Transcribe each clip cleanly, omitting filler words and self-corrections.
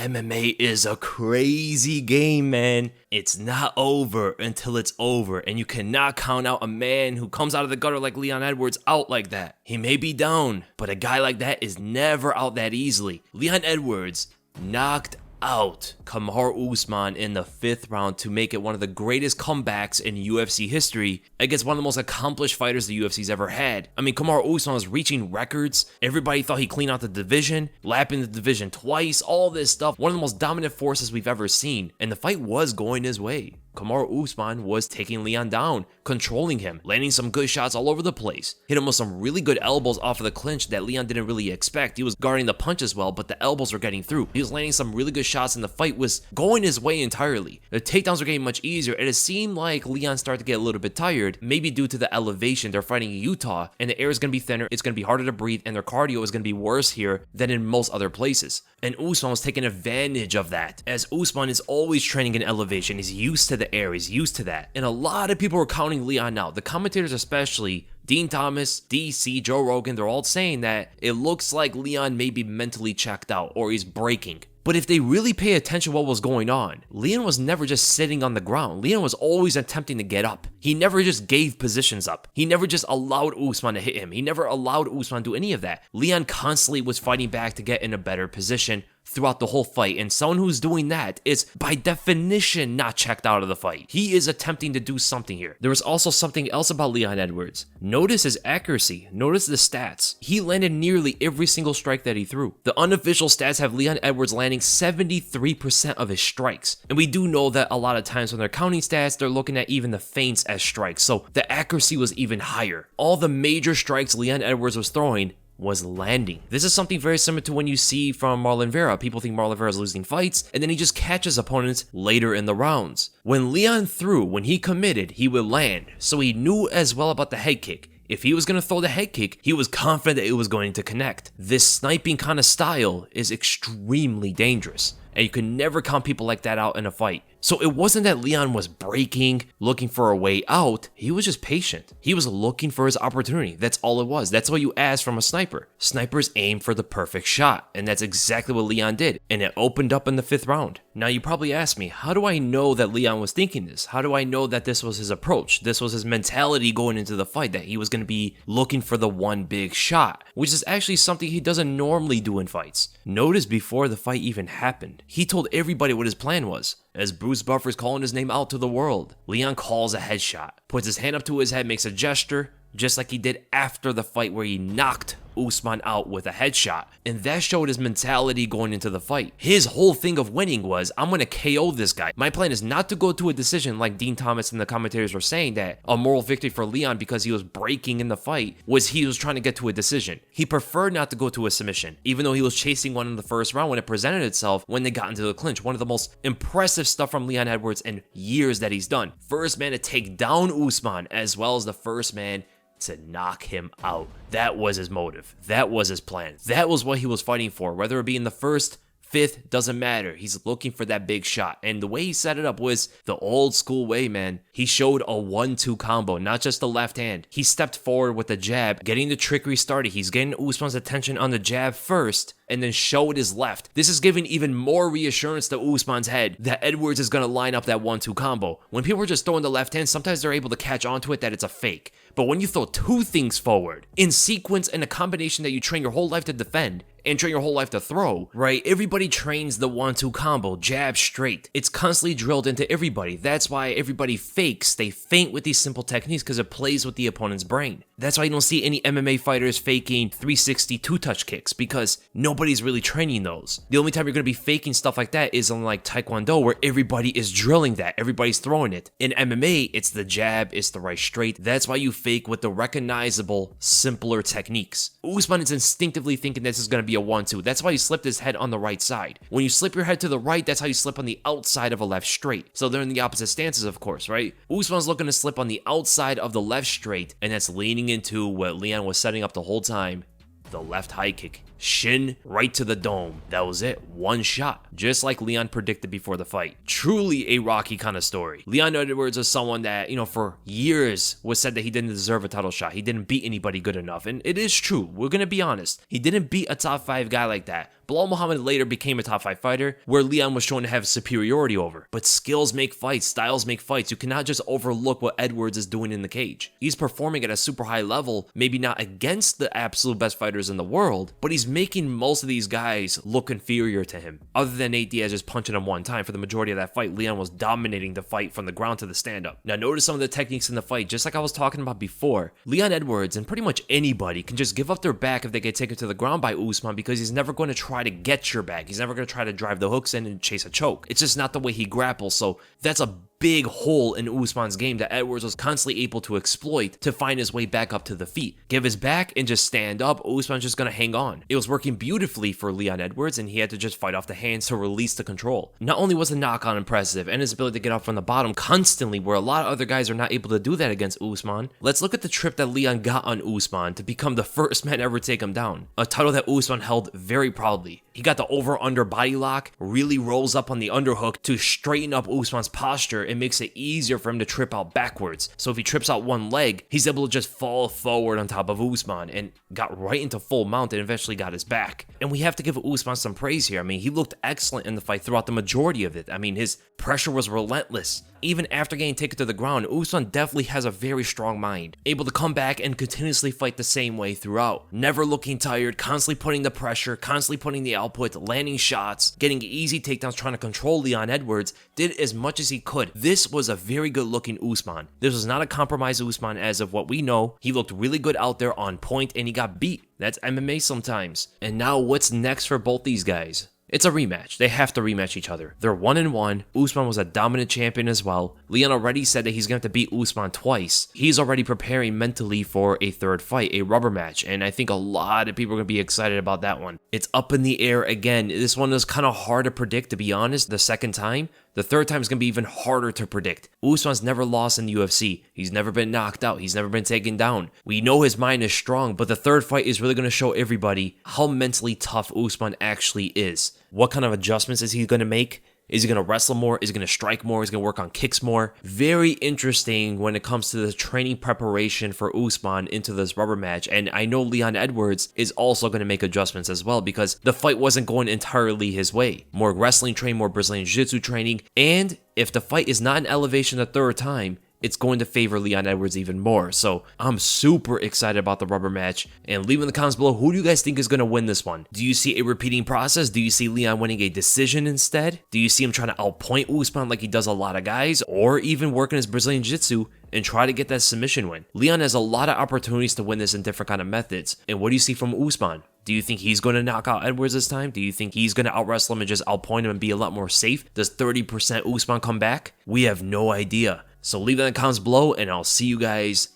MMA is a crazy game, man. It's not over until it's over, and you cannot count out a man who comes out of the gutter like Leon Edwards out like that. He may be down, but a guy like that is never out that easily. Leon Edwards knocked out Kamaru Usman in the 5th round to make it one of the greatest comebacks in UFC history against one of the most accomplished fighters the UFC's ever had. I mean, Kamaru Usman was reaching records. Everybody thought he'd clean out the division, lapping the division twice, all this stuff. One of the most dominant forces we've ever seen, and the fight was going his way. Kamaru Usman was taking Leon down, controlling him, landing some good shots all over the place. Hit him with some really good elbows off of the clinch that Leon didn't really expect. He was guarding the punches well, but the elbows were getting through. He was landing some really good shots, and the fight was going his way entirely. The takedowns were getting much easier, and it seemed like Leon started to get a little bit tired, maybe due to the elevation. They're fighting in Utah, and the air is going to be thinner, it's going to be harder to breathe, and their cardio is going to be worse here than in most other places. And Usman was taking advantage of that, as Usman is always training in elevation. He's used to the air, he's used to that. And a lot of people were counting Leon out. The commentators especially, Dean Thomas, DC, Joe Rogan, they're all saying that it looks like Leon may be mentally checked out or he's breaking. But if they really pay attention to what was going on, Leon was never just sitting on the ground. Leon was always attempting to get up. He never just gave positions up. He never just allowed Usman to hit him. He never allowed Usman to do any of that. Leon constantly was fighting back to get in a better position throughout the whole fight, and someone who's doing that is by definition not checked out of the fight. He is attempting to do something here. There was also something else about Leon Edwards. Notice his accuracy. Notice the stats. He landed nearly every single strike that he threw. The unofficial stats have Leon Edwards landing 73% of his strikes, and we do know that a lot of times when they're counting stats, they're looking at even the feints as strikes, so the accuracy was even higher. All the major strikes Leon Edwards was throwing was landing. This is something very similar to when you see from Marlon Vera. People think Marlon Vera is losing fights, and then he just catches opponents later in the rounds. When Leon threw, when he committed, he would land, so he knew as well about the head kick. If he was going to throw the head kick, he was confident that it was going to connect. This sniping kind of style is extremely dangerous, and you can never count people like that out in a fight. So it wasn't that Leon was breaking, looking for a way out. He was just patient. He was looking for his opportunity. That's all it was. That's what you ask from a sniper. Snipers aim for the perfect shot, and that's exactly what Leon did, and it opened up in the 5th round. Now you probably ask me, how do I know that Leon was thinking this? How do I know that this was his approach? This was his mentality going into the fight, that he was going to be looking for the one big shot, which is actually something he doesn't normally do in fights. Notice before the fight even happened, he told everybody what his plan was. As Bruce Buffer's calling his name out to the world, Leon calls a headshot, puts his hand up to his head, makes a gesture, just like he did after the fight where he knocked Usman out with a headshot, and that showed his mentality going into the fight. His whole thing of winning was, I'm gonna KO this guy. My plan is not to go to a decision like Dean Thomas and the commentators were saying, that a moral victory for Leon because he was breaking in the fight was he was trying to get to a decision. He preferred not to go to a submission, even though he was chasing one in the 1st round when it presented itself when they got into the clinch. One of the most impressive stuff from Leon Edwards in years that he's done. First man to take down Usman, as well as the first man to knock him out. That was his motive. That was his plan. That was what he was fighting for. Whether it be in the 1st, 5th, doesn't matter. He's looking for that big shot. And the way he set it up was the old school way, man. He showed a 1-2 combo, not just the left hand. He stepped forward with the jab, getting the trickery started. He's getting Usman's attention on the jab first, and then showed his left. This is giving even more reassurance to Usman's head that Edwards is going to line up that 1-2 combo. When people are just throwing the left hand, sometimes they're able to catch on to it that it's a fake. But when you throw 2 things forward in sequence in a combination that you train your whole life to defend and train your whole life to throw, right? Everybody trains the 1-2 combo, jab straight. It's constantly drilled into everybody. That's why everybody fakes. They feint with these simple techniques because it plays with the opponent's brain. That's why you don't see any MMA fighters faking 360 two-touch kicks, because nobody's really training those. The only time you're going to be faking stuff like that is on like Taekwondo, where everybody is drilling that. Everybody's throwing it. In MMA, it's the jab, it's the right straight. That's why you fake with the recognizable, simpler techniques. Usman is instinctively thinking this is going to be a 1-2. That's why he slipped his head on the right side. When you slip your head to the right, that's how you slip on the outside of a left straight. So they're in the opposite stances, of course, right? Usman's looking to slip on the outside of the left straight, and that's leaning into what Leon was setting up the whole time, the left high kick. Shin right to the dome. That was it. One shot. Just like Leon predicted before the fight. Truly a Rocky kind of story. Leon Edwards is someone that, for years was said that he didn't deserve a title shot. He didn't beat anybody good enough. And it is true. We're going to be honest. He didn't beat a top 5 guy like that. Bilal Muhammad later became a top 5 fighter where Leon was shown to have superiority over. But skills make fights, styles make fights. You cannot just overlook what Edwards is doing in the cage. He's performing at a super high level, maybe not against the absolute best fighters in the world, but he's making most of these guys look inferior to him. Other than Nate Diaz just punching him one time, for the majority of that fight, Leon was dominating the fight from the ground to the stand-up. Now notice some of the techniques in the fight, just like I was talking about before. Leon Edwards and pretty much anybody can just give up their back if they get taken to the ground by Usman because he's never going to try to get your back. He's never going to try to drive the hooks in and chase a choke. It's just not the way he grapples, so that's a big hole in Usman's game that Edwards was constantly able to exploit to find his way back up to the feet. Give his back and just stand up, Usman's just going to hang on. It was working beautifully for Leon Edwards and he had to just fight off the hands to release the control. Not only was the knockout impressive and his ability to get up from the bottom constantly where a lot of other guys are not able to do that against Usman, let's look at the trip that Leon got on Usman to become the first man ever to take him down. A title that Usman held very proudly. He got the over-under body lock, really rolls up on the underhook to straighten up Usman's posture and makes it easier for him to trip out backwards. So if he trips out one leg, he's able to just fall forward on top of Usman and got right into full mount and eventually got his back. And we have to give Usman some praise here. I mean, he looked excellent in the fight throughout the majority of it. I mean, his pressure was relentless. Even after getting taken to the ground, Usman definitely has a very strong mind, able to come back and continuously fight the same way throughout. Never looking tired, constantly putting the pressure, constantly putting the output, landing shots, getting easy takedowns, trying to control Leon Edwards, did as much as he could. This was a very good looking Usman. This was not a compromised Usman as of what we know. He looked really good out there on point and he got beat. That's MMA sometimes. And now what's next for both these guys? It's a rematch. They have to rematch each other. They're 1-1. Usman was a dominant champion as well. Leon already said that he's going to have to beat Usman twice. He's already preparing mentally for a third fight, a rubber match, and I think a lot of people are going to be excited about that one. It's up in the air again. This one is kind of hard to predict, to be honest, the second time. The third time is going to be even harder to predict. Usman's never lost in the UFC. He's never been knocked out. He's never been taken down. We know his mind is strong, but the third fight is really going to show everybody how mentally tough Usman actually is. What kind of adjustments is he going to make? Is he going to wrestle more? Is he going to strike more? Is he going to work on kicks more? Very interesting when it comes to the training preparation for Usman into this rubber match. And I know Leon Edwards is also going to make adjustments as well because the fight wasn't going entirely his way. More wrestling training, more Brazilian Jiu-Jitsu training. And if the fight is not an elevation the third time, it's going to favor Leon Edwards even more. So I'm super excited about the rubber match. And leave in the comments below, who do you guys think is going to win this one? Do you see a repeating process? Do you see Leon winning a decision instead? Do you see him trying to outpoint Usman like he does a lot of guys? Or even working his Brazilian Jiu-Jitsu and try to get that submission win? Leon has a lot of opportunities to win this in different kind of methods. And what do you see from Usman? Do you think he's going to knock out Edwards this time? Do you think he's going to out-wrestle him and just outpoint him and be a lot more safe? Does 30% Usman come back? We have no idea. So leave it in the comments below, and I'll see you guys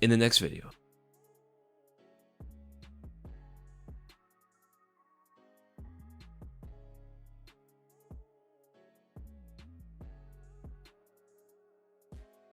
in the next video.